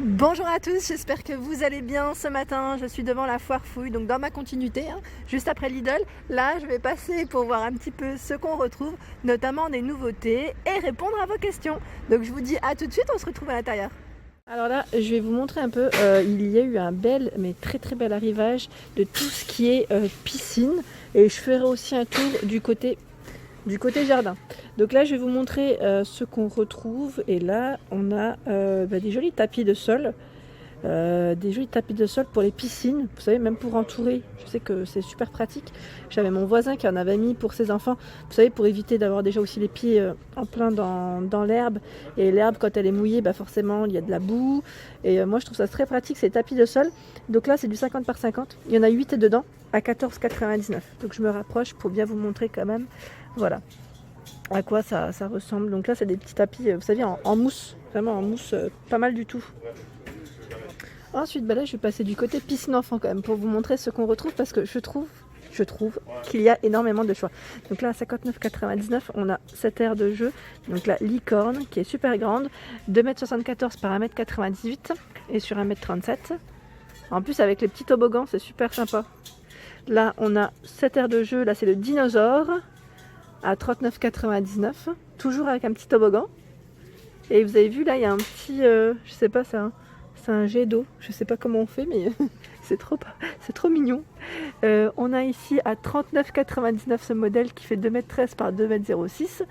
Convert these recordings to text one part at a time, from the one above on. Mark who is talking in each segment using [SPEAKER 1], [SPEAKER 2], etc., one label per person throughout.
[SPEAKER 1] Bonjour à tous, j'espère que vous allez bien ce matin. Je suis devant la foire fouille, donc dans ma continuité, juste après Lidl. Là, je vais passer pour voir un petit peu ce qu'on retrouve, notamment des nouveautés et répondre à vos questions. Donc je vous dis à tout de suite, on se retrouve à l'intérieur. Alors là, je vais vous montrer un peu, il y a eu un bel, mais très très bel arrivage de tout ce qui est piscine. Et je ferai aussi un tour du côté jardin. Donc là, je vais vous montrer ce qu'on retrouve. Et là, on a des jolis tapis de sol. Des jolis tapis de sol pour les piscines. Vous savez, même pour entourer. Je sais que c'est super pratique. J'avais mon voisin qui en avait mis pour ses enfants. Vous savez, pour éviter d'avoir déjà aussi les pieds en plein dans l'herbe. Et l'herbe, quand elle est mouillée, forcément, il y a de la boue. Et moi, je trouve ça très pratique, ces tapis de sol. Donc là, c'est du 50 par 50. Il y en a 8 dedans à 14,99. Donc je me rapproche pour bien vous montrer quand même. Voilà à quoi ça ressemble. Donc là, c'est des petits tapis, vous savez, en mousse. Vraiment en mousse, pas mal du tout. Ensuite, là, je vais passer du côté piscine enfant quand même pour vous montrer ce qu'on retrouve parce que je trouve qu'il y a énormément de choix. Donc là, à 59,99, on a cette aire de jeu. Donc la licorne qui est super grande, 2,74 m par 1,98 m et sur 1,37 m. En plus, avec les petits toboggans, c'est super sympa. Là, on a cette aire de jeu. Là, c'est le dinosaure à 39,99, toujours avec un petit toboggan. Et vous avez vu, là, il y a un petit, je sais pas, c'est un jet d'eau. Je sais pas comment on fait, mais c'est trop mignon. On a ici à 39,99 ce modèle qui fait 2,13 m par 2,06 m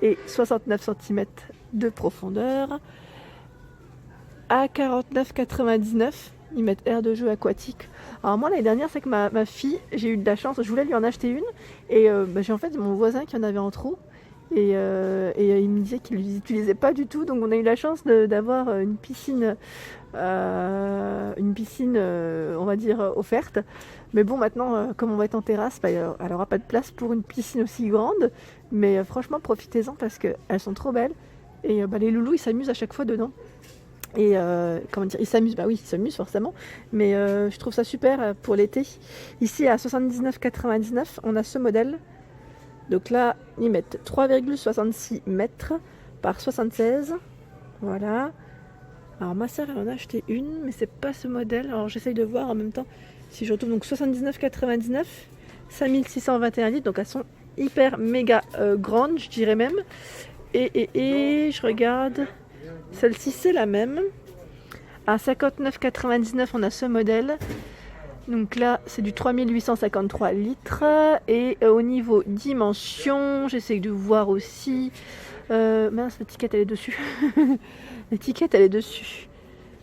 [SPEAKER 1] et 69 cm de profondeur. À 49,99, ils mettent aire de jeu aquatique. Alors moi, l'année dernière, c'est que ma fille, j'ai eu de la chance, je voulais lui en acheter une. Et j'ai en fait mon voisin qui en avait en trop. Et il me disait qu'il ne l'utilisait pas du tout. Donc on a eu la chance d'avoir une piscine, on va dire, offerte. Mais bon, maintenant, comme on va être en terrasse, elle n'aura pas de place pour une piscine aussi grande. Mais franchement, profitez-en parce qu'elles sont trop belles. Et les loulous, ils s'amusent à chaque fois dedans. Et comment dire, ils s'amusent, oui, ils s'amusent forcément, mais je trouve ça super pour l'été. Ici à 79,99, on a ce modèle. Donc là, ils mettent 3,66 mètres par 76. Voilà. Alors ma soeur, elle en a acheté une, mais c'est pas ce modèle. Alors j'essaye de voir en même temps si je retrouve. Donc 79,99, 5621 litres. Donc elles sont hyper méga grandes, je dirais même. Et je regarde. Celle-ci, c'est la même. À 59,99, on a ce modèle. Donc là, c'est du 3853 litres. Et au niveau dimension, j'essaie de voir aussi. Mince, l'étiquette, elle est dessus. L'étiquette, elle est dessus.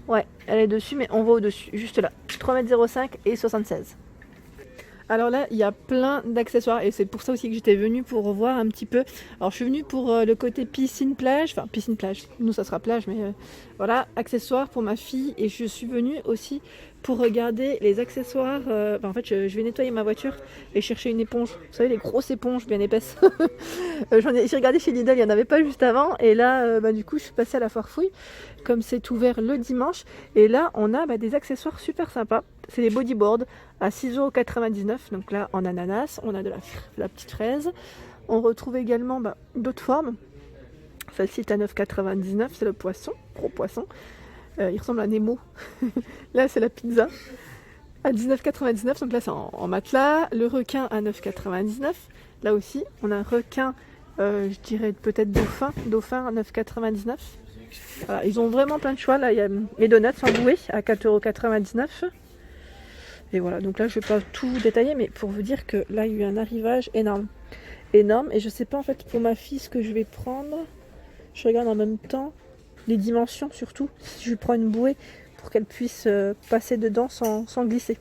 [SPEAKER 1] Ouais, elle est dessus, mais on voit au-dessus, juste là. 3,05 m et 76. Alors là, il y a plein d'accessoires et c'est pour ça aussi que j'étais venue pour voir un petit peu. Alors je suis venue pour le côté piscine-plage, enfin piscine-plage, nous ça sera plage, mais voilà, accessoires pour ma fille. Et je suis venue aussi pour regarder les accessoires. En fait, je vais nettoyer ma voiture et chercher une éponge. Vous savez, les grosses éponges bien épaisses. J'ai regardé chez Lidl, il n'y en avait pas juste avant. Et là, du coup, je suis passée à la foire fouille, comme c'est ouvert le dimanche. Et là, on a des accessoires super sympas. C'est des bodyboards à 6,99 €. Donc là, en ananas, on a de la petite fraise. On retrouve également d'autres formes. Celle-ci est à 9,99 €. C'est le poisson, gros poisson. Il ressemble à Nemo. Là, c'est la pizza à 19,99 €. Donc là, c'est en matelas. Le requin à 9,99 €. Là aussi, on a un requin, je dirais peut-être dauphin à 9,99 €. Voilà, ils ont vraiment plein de choix. Là, il y a les donuts en bouée à 4,99 €. Et voilà, donc là je vais pas tout détailler, mais pour vous dire que là il y a eu un arrivage énorme. Et je sais pas en fait pour ma fille ce que je vais prendre. Je regarde en même temps les dimensions surtout, si je prends une bouée pour qu'elle puisse passer dedans sans glisser.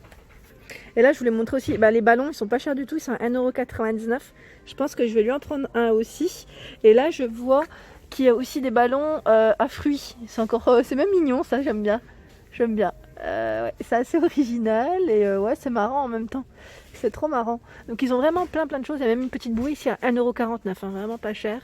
[SPEAKER 1] Et là je voulais montrer aussi, les ballons ils sont pas chers du tout, ils sont à 1,99 €. Je pense que je vais lui en prendre un aussi. Et là je vois qu'il y a aussi des ballons à fruits. C'est même mignon ça, j'aime bien. Ouais, c'est assez original et ouais, c'est marrant en même temps. C'est trop marrant. Donc ils ont vraiment plein de choses. Il y a même une petite bouée ici à 1,49 €, vraiment pas cher.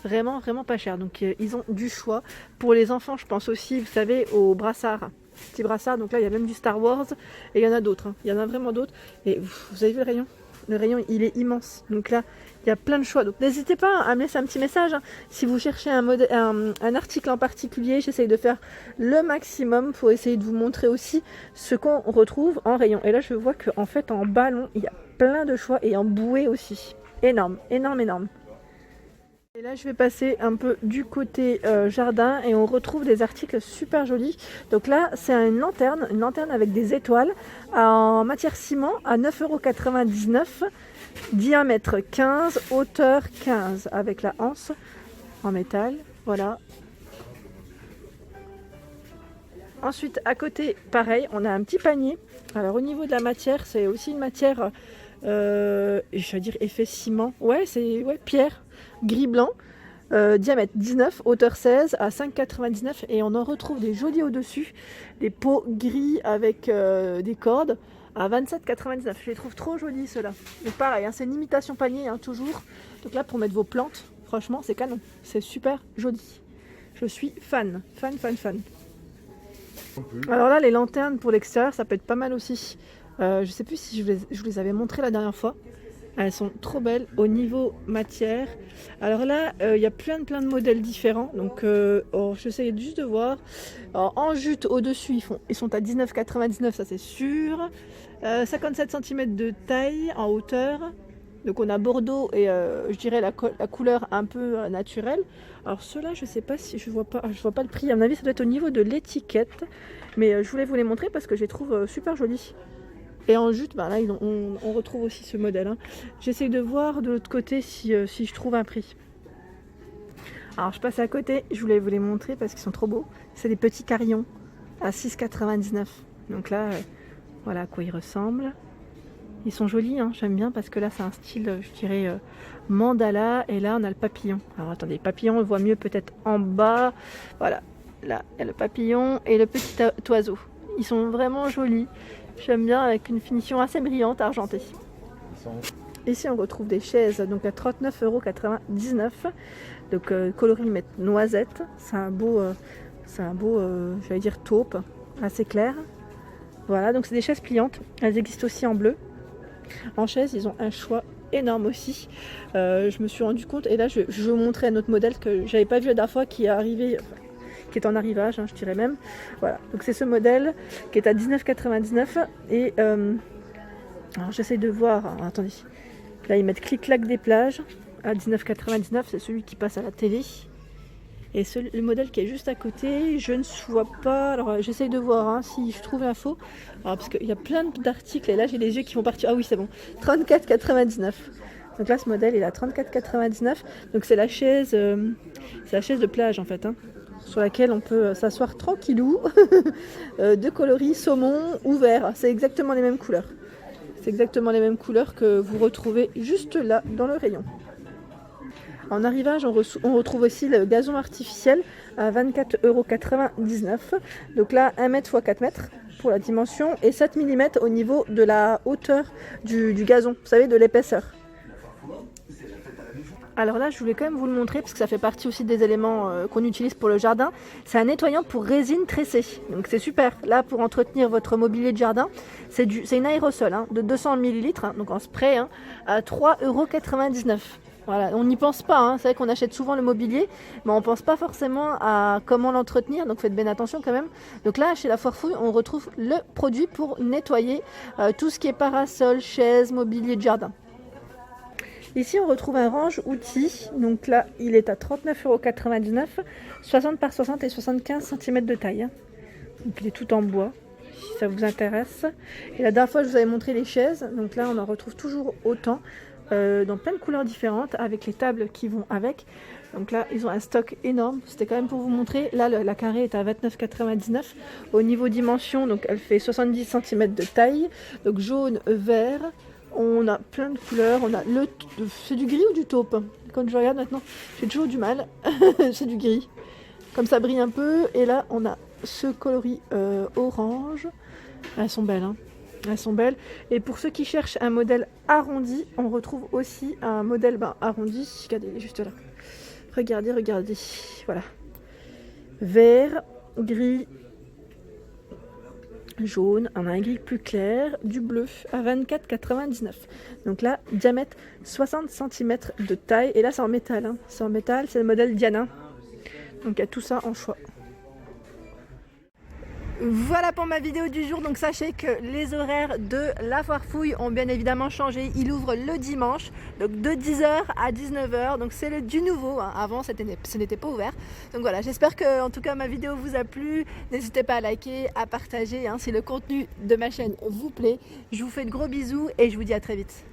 [SPEAKER 1] Vraiment pas cher. Donc ils ont du choix. Pour les enfants, je pense aussi, vous savez, aux brassards. Petits brassards. Donc là, il y a même du Star Wars et il y en a d'autres. Il y en a vraiment d'autres. Et vous avez vu le rayon? Le rayon, il est immense. Donc là, il y a plein de choix. Donc n'hésitez pas à me laisser un petit message. Hein. Si vous cherchez un article en particulier, j'essaye de faire le maximum pour essayer de vous montrer aussi ce qu'on retrouve en rayon. Et là, je vois qu'en fait, en ballon, il y a plein de choix et en bouée aussi. Énorme, énorme, énorme. Et là, je vais passer un peu du côté jardin et on retrouve des articles super jolis. Donc là, c'est une lanterne avec des étoiles en matière ciment à 9,99 €, diamètre 15, hauteur 15 avec la anse en métal. Voilà. Ensuite, à côté, pareil, on a un petit panier. Alors au niveau de la matière, c'est aussi une matière, je vais dire effet ciment. Ouais, c'est pierre. Gris-blanc, diamètre 19, hauteur 16 à 5,99 € et on en retrouve des jolis au-dessus, des pots gris avec des cordes à 27,99 €. Je les trouve trop jolis ceux-là. Donc pareil, hein, c'est une imitation panier hein, toujours. Donc là pour mettre vos plantes, franchement c'est canon, c'est super joli. Je suis fan. Alors là les lanternes pour l'extérieur ça peut être pas mal aussi. Je sais plus si je vous les avais montrées la dernière fois. Elles sont trop belles au niveau matière. Alors là, il y a plein de modèles différents. Donc, j'essaie juste de voir. Alors, en jute au-dessus, ils sont à 19,99 €, ça c'est sûr. 57 cm de taille en hauteur. Donc on a Bordeaux et je dirais la couleur un peu naturelle. Alors ceux-là, je sais pas si je vois pas le prix. À mon avis, ça doit être au niveau de l'étiquette. Mais je voulais vous les montrer parce que je les trouve super jolis. Et en jute, ben là, on retrouve aussi ce modèle. Hein. J'essaie de voir de l'autre côté si je trouve un prix. Alors, je passe à côté. Je voulais vous les montrer parce qu'ils sont trop beaux. C'est des petits carillons à 6,99 €. Donc là, voilà à quoi ils ressemblent. Ils sont jolis, hein. J'aime bien parce que là, c'est un style, je dirais, mandala. Et là, on a le papillon. Alors, attendez, le papillon, on le voit mieux peut-être en bas. Voilà, là, il y a le papillon et le petit oiseau. Ils sont vraiment jolis. J'aime bien avec une finition assez brillante, argentée. Ici, on retrouve des chaises donc à 39,99 €. Donc coloris noisette. C'est un beau, j'allais dire taupe, assez clair. Voilà, donc c'est des chaises pliantes. Elles existent aussi en bleu. En chaise, ils ont un choix énorme aussi. Je me suis rendu compte, et là, je vais vous montrer un autre modèle que j'avais pas vu la dernière fois qui est arrivé. Qui est en arrivage, hein, je dirais même. Voilà, donc c'est ce modèle qui est à 19,99 € et alors j'essaie de voir, alors, attendez, là ils mettent Clic-Clac des plages à 19,99 €, c'est celui qui passe à la télé. Et le modèle qui est juste à côté, je ne vois pas, alors j'essaie de voir hein, si je trouve l'info, parce qu'il y a plein d'articles et là j'ai les yeux qui vont partir, ah oui c'est bon, 34,99 €. Donc là ce modèle il est à 34,99 €, donc c'est la chaise de plage en fait. Hein. Sur laquelle on peut s'asseoir tranquillou, de coloris saumon ou vert. C'est exactement les mêmes couleurs. C'est exactement les mêmes couleurs que vous retrouvez juste là dans le rayon. En arrivage, on retrouve aussi le gazon artificiel à 24,99 €. Donc là, 1 m x 4 mètres pour la dimension et 7 mm au niveau de la hauteur du gazon, vous savez, de l'épaisseur. Alors là, je voulais quand même vous le montrer parce que ça fait partie aussi des éléments qu'on utilise pour le jardin. C'est un nettoyant pour résine tressée. Donc c'est super. Là, pour entretenir votre mobilier de jardin, c'est une aérosol hein, de 200 ml, hein, donc en spray, hein, à 3,99 €. Voilà, on n'y pense pas. Hein. C'est vrai qu'on achète souvent le mobilier, mais on ne pense pas forcément à comment l'entretenir. Donc faites bien attention quand même. Donc là, chez la Foire Fouille, on retrouve le produit pour nettoyer tout ce qui est parasol, chaise, mobilier de jardin. Ici, on retrouve un range outils. Donc là, il est à 39,99 €, 60 par 60 et 75 cm de taille. Donc il est tout en bois, si ça vous intéresse. Et la dernière fois, je vous avais montré les chaises. Donc là, on en retrouve toujours autant, dans plein de couleurs différentes, avec les tables qui vont avec. Donc là, ils ont un stock énorme. C'était quand même pour vous montrer. Là, la carrée est à 29,99 €. Au niveau dimension, donc elle fait 70 cm de taille. Donc jaune, vert. On a plein de couleurs, c'est du gris ou du taupe? Quand je regarde maintenant, j'ai toujours du mal, c'est du gris. Comme ça brille un peu, et là on a ce coloris orange. Elles sont belles, hein. Elles sont belles. Et pour ceux qui cherchent un modèle arrondi, on retrouve aussi un modèle arrondi. Regardez, il est juste là. Regardez, voilà. Vert, gris, jaune, un gris plus clair, du bleu à 24,99. Donc là, diamètre 60 cm de taille. Et là, c'est en métal. Hein. C'est en métal, c'est le modèle Diana. Donc il y a tout ça en choix. Voilà pour ma vidéo du jour, donc sachez que les horaires de la foire fouille ont bien évidemment changé. Il ouvre le dimanche, donc de 10h à 19h, donc c'est du nouveau, hein. Avant ce n'était pas ouvert. Donc voilà, j'espère que en tout cas ma vidéo vous a plu. N'hésitez pas à liker, à partager, hein, si le contenu de ma chaîne vous plaît. Je vous fais de gros bisous et je vous dis à très vite.